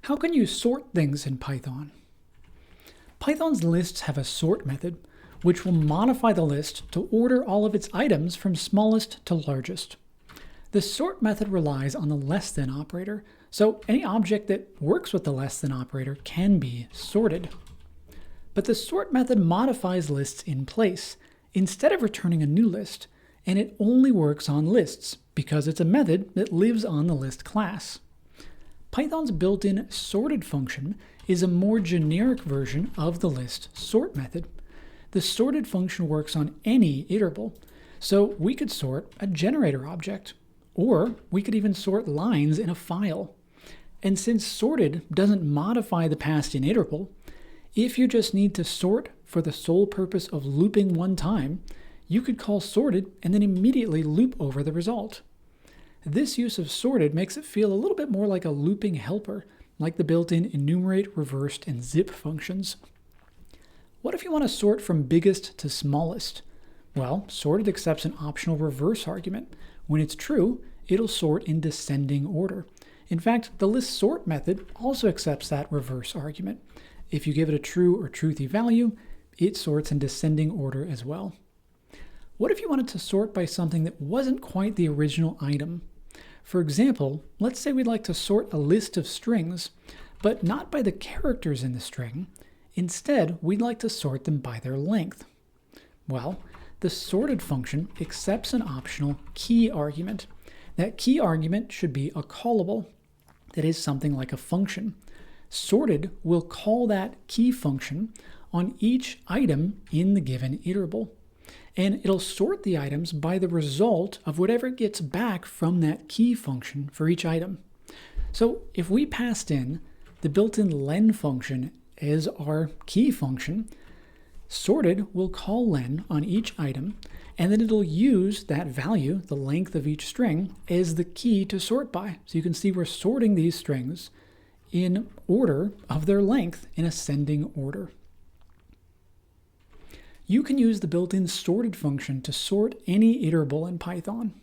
How can you sort things in Python? Python's lists have a sort method, which will modify the list to order all of its items from smallest to largest. The sort method relies on the less than operator, so any object that works with the less than operator can be sorted. But the sort method modifies lists in place, instead of returning a new list, and it only works on lists, because it's a method that lives on the list class. Python's built-in sorted function is a more generic version of the list sort method. The sorted function works on any iterable, so we could sort a generator object, or we could even sort lines in a file. And since sorted doesn't modify the passed-in iterable, if you just need to sort for the sole purpose of looping one time, you could call sorted and then immediately loop over the result. This use of sorted makes it feel a little bit more like a looping helper, like the built-in enumerate, reversed, and zip functions. What if you want to sort from biggest to smallest? Well, sorted accepts an optional reverse argument. When it's true, it'll sort in descending order. In fact, the list sort method also accepts that reverse argument. If you give it a true or truthy value, it sorts in descending order as well. What if you wanted to sort by something that wasn't quite the original item? For example, let's say we'd like to sort a list of strings, but not by the characters in the string. Instead, we'd like to sort them by their length. Well, the sorted function accepts an optional key argument. That key argument should be a callable. That is something like a function. Sorted will call that key function on each item in the given iterable. And it'll sort the items by the result of whatever it gets back from that key function for each item. So if we passed in the built-in len function as our key function, sorted will call len on each item, and then it'll use that value, the length of each string, as the key to sort by. So you can see we're sorting these strings in order of their length in ascending order. You can use the built-in sorted function to sort any iterable in Python.